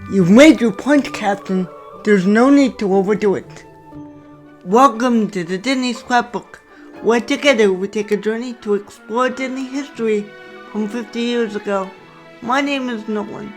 You've made your point, Captain. There's no need to overdo it. Welcome to the Disney Scrapbook, where together we take a journey to explore Disney history from 50 years ago. My name is Nolan.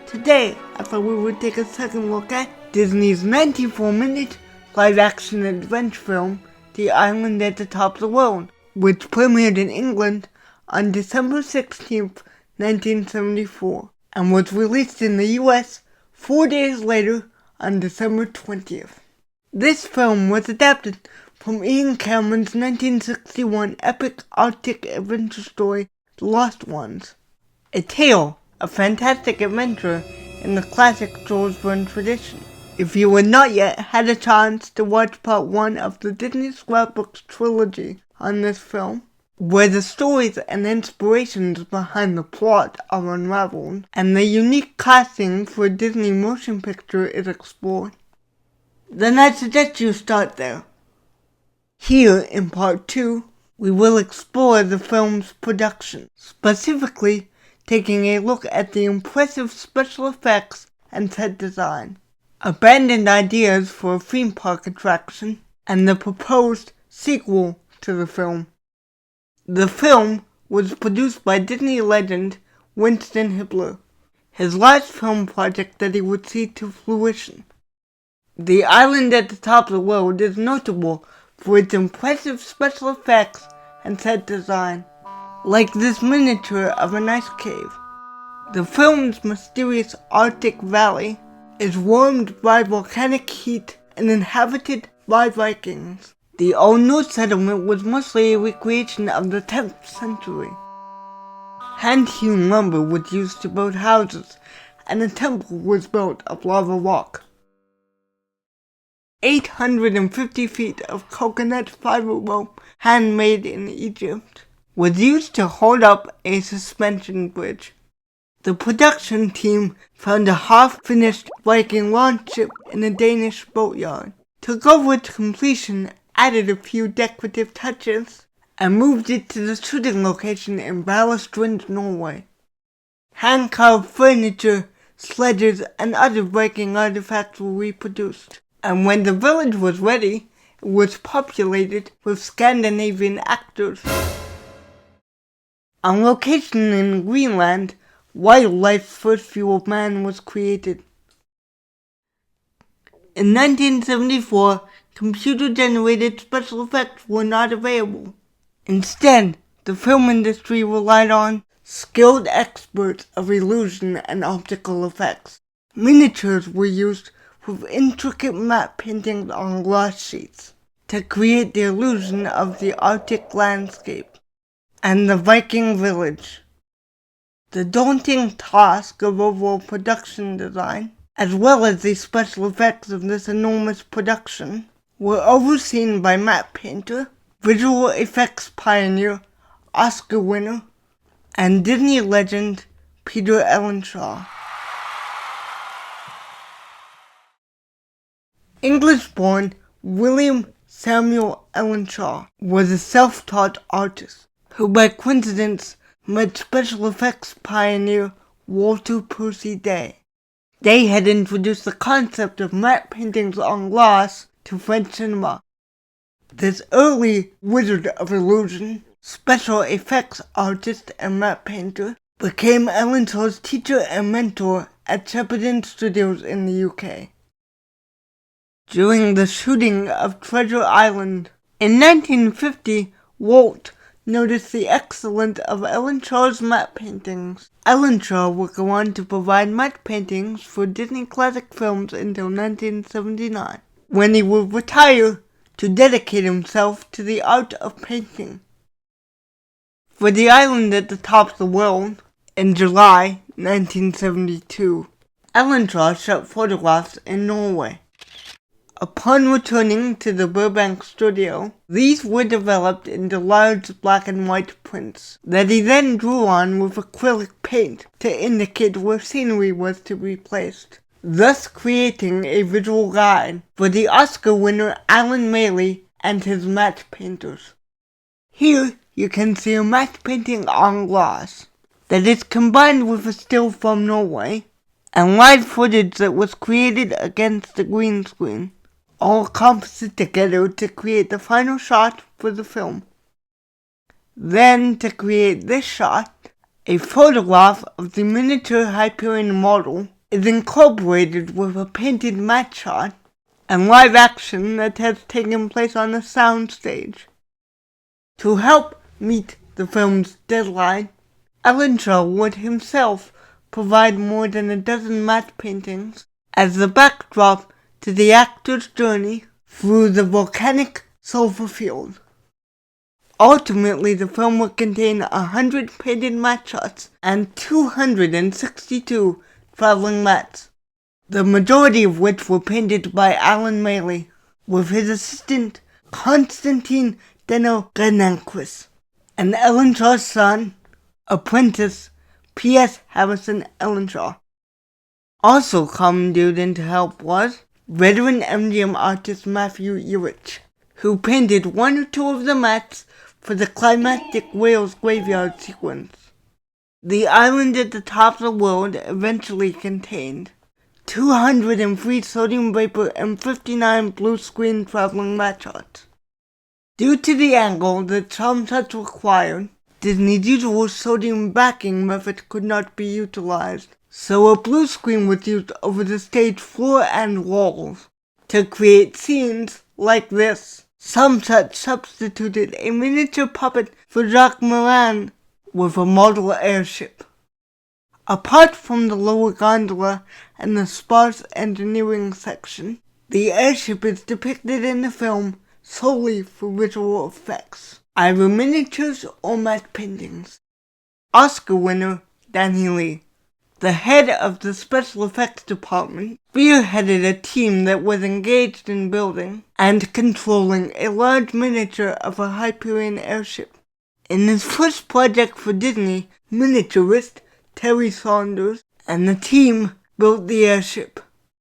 Today, I thought we would take a second look at Disney's 94-minute live-action adventure film, The Island at the Top of the World, which premiered in England on December 16th, 1974, and was released in the US 4 days later on December 20th. This film was adapted from Ian Cameron's 1961 epic Arctic adventure story, The Lost Ones, a tale of fantastic adventure in the classic Jules Verne tradition. If you have not yet had a chance to watch part 1 of the Disney Scrapbook trilogy on this film, where the stories and inspirations behind the plot are unraveled, and the unique casting for a Disney motion picture is explored, then I suggest you start there. Here, in part 2, we will explore the film's production, specifically taking a look at the impressive special effects and set design, abandoned ideas for a theme park attraction, and the proposed sequel to the film. The film was produced by Disney legend Winston Hibler, his last film project that he would see to fruition. The Island at the Top of the World is notable for its impressive special effects and set design, like this miniature of an ice cave. The film's mysterious Arctic valley is warmed by volcanic heat and inhabited by Vikings. The Old Norse settlement was mostly a recreation of the 10th century. Hand-hewn lumber was used to build houses, and a temple was built of lava rock. 850 feet of coconut fiber rope, handmade in Egypt, was used to hold up a suspension bridge. The production team found a half-finished Viking launch ship in a Danish boatyard, took over its completion, added a few decorative touches, and moved it to the shooting location in Balestrand, Norway. Hand-carved furniture, sledges, and other Viking artifacts were reproduced, and when the village was ready, it was populated with Scandinavian actors. On location in Greenland, wildlife's first view of man was created. In 1974, computer-generated special effects were not available. Instead, the film industry relied on skilled experts of illusion and optical effects. Miniatures were used with intricate map paintings on glass sheets to create the illusion of the Arctic landscape and the Viking village. The daunting task of overall production design, as well as the special effects of this enormous production, were overseen by map painter, visual effects pioneer, Oscar winner, and Disney legend Peter Ellenshaw. English-born William Samuel Ellenshaw was a self-taught artist who by coincidence met special effects pioneer Walter Percy Day. Day had introduced the concept of matte paintings on glass to French cinema. This early wizard of illusion, special effects artist and matte painter, became Ellenshaw's teacher and mentor at Shepperton Studios in the UK. During the shooting of Treasure Island in 1950, Walt noticed the excellence of Ellenshaw's matte paintings. Ellenshaw would go on to provide matte paintings for Disney classic films until 1979, when he would retire to dedicate himself to the art of painting. For The Island at the Top of the World, in July 1972, Ellenshaw shot photographs in Norway. Upon returning to the Burbank studio, these were developed into large black and white prints that he then drew on with acrylic paint to indicate where scenery was to be placed, thus creating a visual guide for the Oscar winner Alan Maley and his matte painters. Here you can see a matte painting on glass that is combined with a still from Norway and live footage that was created against the green screen, all composite together to create the final shot for the film. Then, to create this shot, a photograph of the miniature Hyperion model is incorporated with a painted matte shot and live action that has taken place on the soundstage. To help meet the film's deadline, Ellenshaw would himself provide more than a dozen matte paintings as the backdrop to the actor's journey through the volcanic sulfur field. Ultimately, the film would contain 100 painted matte shots and 262 traveling mattes, the majority of which were painted by Alan Marley, with his assistant Konstantin Denoganenquist, and Ellenshaw's son, apprentice P.S. Harrison Ellenshaw. Also commandeered in to help was veteran MGM artist Matthew Urich, who painted one or two of the mattes for the climactic whales graveyard sequence. The island at the top of the world eventually contained 203 sodium vapor and 59 blue screen traveling matte shots. Due to the angle that some shots required, Disney's usual sodium backing method could not be utilized, so a blue screen was used over the stage floor and walls. To create scenes like this, some shots substituted a miniature puppet for Jacques Moran with a model airship. Apart from the lower gondola and the sparse engineering section, the airship is depicted in the film solely for visual effects, either miniatures or matte paintings. Oscar winner Danny Lee, the head of the special effects department, spearheaded a team that was engaged in building and controlling a large miniature of a Hyperion airship. In his first project for Disney, Miniaturist Terry Saunders and the team built the airship,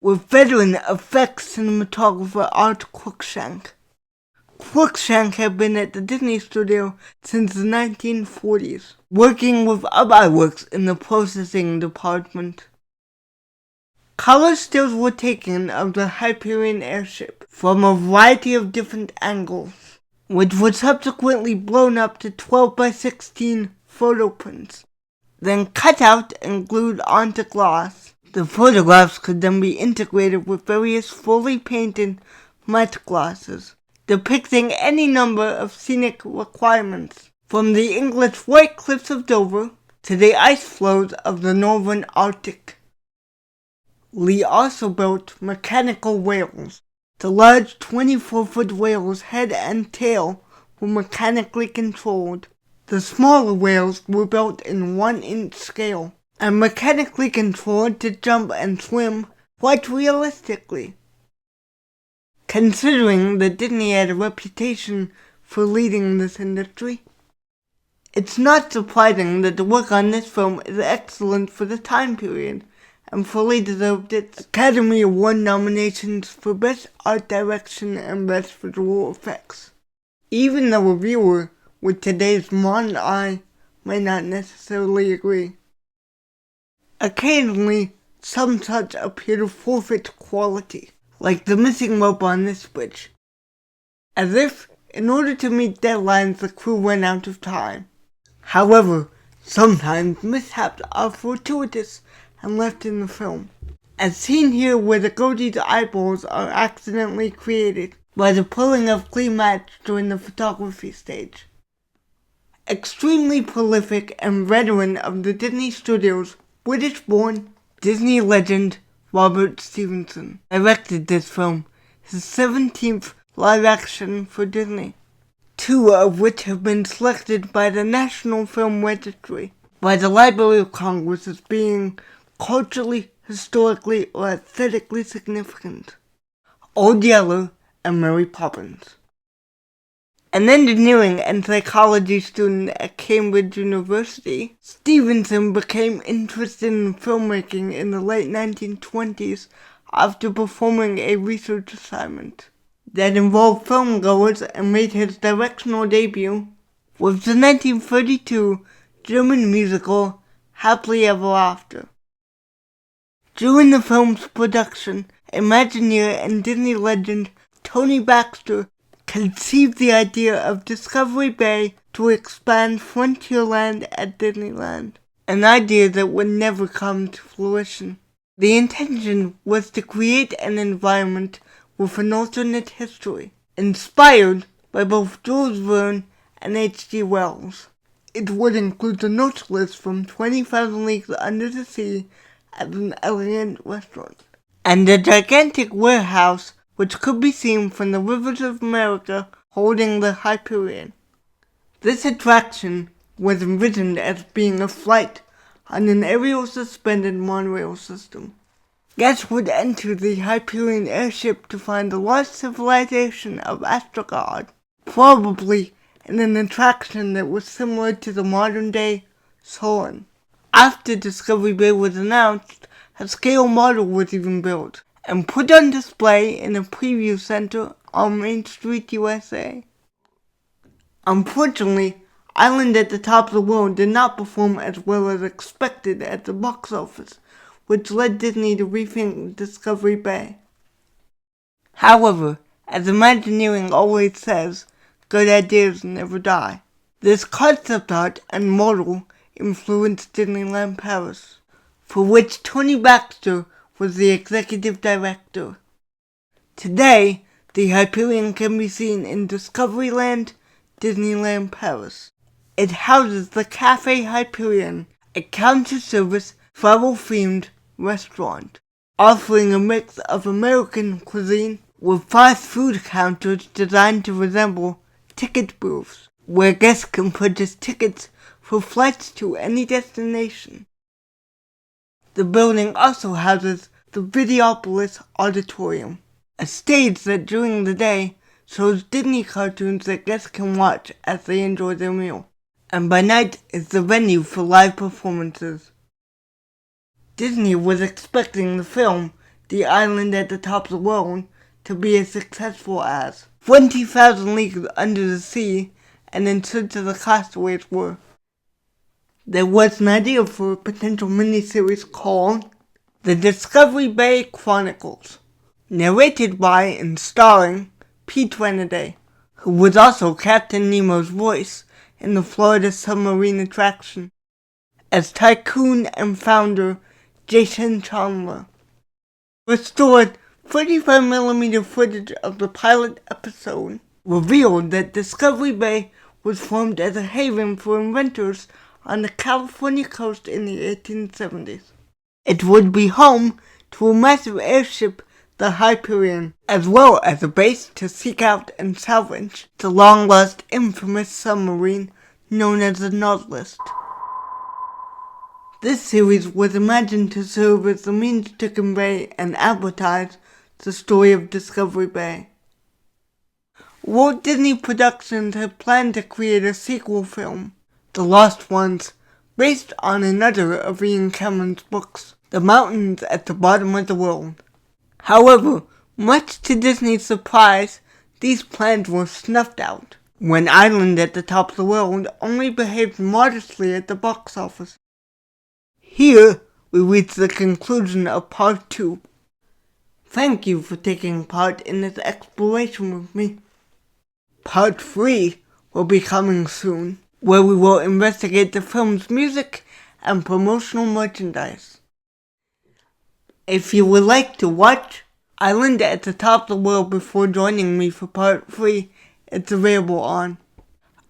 with veteran effects cinematographer Art Cruickshank. Cruickshank had been at the Disney studio since the 1940s, working with other works in the processing department. Color stills were taken of the Hyperion airship from a variety of different angles, which were subsequently blown up to 12 by 16 photo prints, then cut out and glued onto glass. The photographs could then be integrated with various fully painted matte glasses, depicting any number of scenic requirements, from the English white cliffs of Dover to the ice floes of the northern Arctic. Lee also built mechanical whales. The large 24-foot whale's head and tail were mechanically controlled. The smaller whales were built in 1-inch scale and mechanically controlled to jump and swim quite realistically. Considering that Disney had a reputation for leading this industry, it's not surprising that the work on this film is excellent for the time period and fully deserved its Academy Award nominations for Best Art Direction and Best Visual Effects, even though a viewer with today's modern eye may not necessarily agree. Occasionally, some shots appear to forfeit quality, like the missing rope on this bridge, as if, in order to meet deadlines, the crew ran out of time. However, sometimes mishaps are fortuitous and left in the film, as seen here where the Goji's eyeballs are accidentally created by the pulling of clay mats during the photography stage. Extremely prolific and veteran of the Disney Studios, British-born Disney legend Robert Stevenson directed this film, his 17th live-action for Disney, 2 of which have been selected by the National Film Registry, by the Library of Congress as being culturally, historically, or aesthetically significant: Old Yeller and Mary Poppins. An engineering and psychology student at Cambridge University, Stevenson became interested in filmmaking in the late 1920s after performing a research assignment that involved filmgoers and made his directorial debut with the 1932 German musical Happily Ever After. During the film's production, Imagineer and Disney legend Tony Baxter conceived the idea of Discovery Bay to expand Frontierland at Disneyland, an idea that would never come to fruition. The intention was to create an environment with an alternate history, inspired by both Jules Verne and H.G. Wells. It would include the Nautilus from 20,000 Leagues Under the Sea as an elegant restaurant, and a gigantic warehouse which could be seen from the rivers of America holding the Hyperion. This attraction was envisioned as being a flight on an aerial suspended monorail system. Guests would enter the Hyperion airship to find the lost civilization of Astrogard, probably in an attraction that was similar to the modern-day Soarin'. After Discovery Bay was announced, a scale model was even built and put on display in a preview center on Main Street, USA. Unfortunately, Island at the Top of the World did not perform as well as expected at the box office, which led Disney to rethink Discovery Bay. However, as Imagineering always says, good ideas never die. This concept art and model influenced Disneyland Paris, for which Tony Baxter was the executive director. Today, the Hyperion can be seen in Discoveryland, Disneyland Paris. It houses the Cafe Hyperion, a counter-service, travel-themed restaurant, offering a mix of American cuisine with fast food counters designed to resemble ticket booths, where guests can purchase tickets for flights to any destination. The building also houses the Videopolis Auditorium, a stage that during the day shows Disney cartoons that guests can watch as they enjoy their meal, and by night is the venue for live performances. Disney was expecting the film, The Island at the Top of the World, to be as successful as 20,000 Leagues Under the Sea and In Search of the Castaways were. There was an idea for a potential miniseries called The Discovery Bay Chronicles, narrated by and starring Pete Renaday, who was also Captain Nemo's voice in the Florida submarine attraction, as tycoon and founder Jason Chandler. Restored 35mm footage of the pilot episode revealed that Discovery Bay was formed as a haven for inventors on the California coast in the 1870s. It would be home to a massive airship, the Hyperion, as well as a base to seek out and salvage the long-lost infamous submarine known as the Nautilus. This series was imagined to serve as the means to convey and advertise the story of Discovery Bay. Walt Disney Productions had planned to create a sequel film, The Lost Ones, based on another of Ian Cameron's books, The Mountains at the Bottom of the World. However, much to Disney's surprise, these plans were snuffed out when Island at the Top of the World only behaved modestly at the box office. Here, we reach the conclusion of Part 2. Thank you for taking part in this exploration with me. Part 3 will be coming soon, where we will investigate the film's music and promotional merchandise. If you would like to watch Island at the Top of the World before joining me for Part 3, it's available on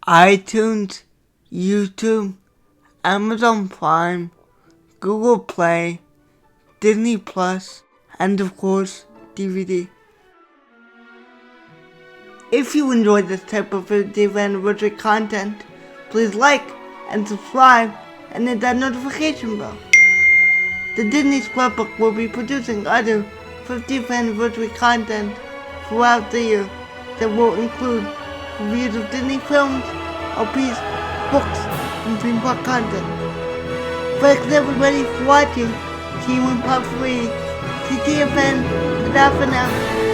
iTunes, YouTube, Amazon Prime, Google Play, Disney Plus, and of course, DVD. If you enjoyed this type of 50th anniversary content, please like and subscribe and hit that notification bell. The Disney Scrapbook will be producing other 50th anniversary content throughout the year that will include reviews of Disney films, LPs, books, and theme park content. Thanks everybody for watching. See you in Part 3. TTFN. Ta-da for now.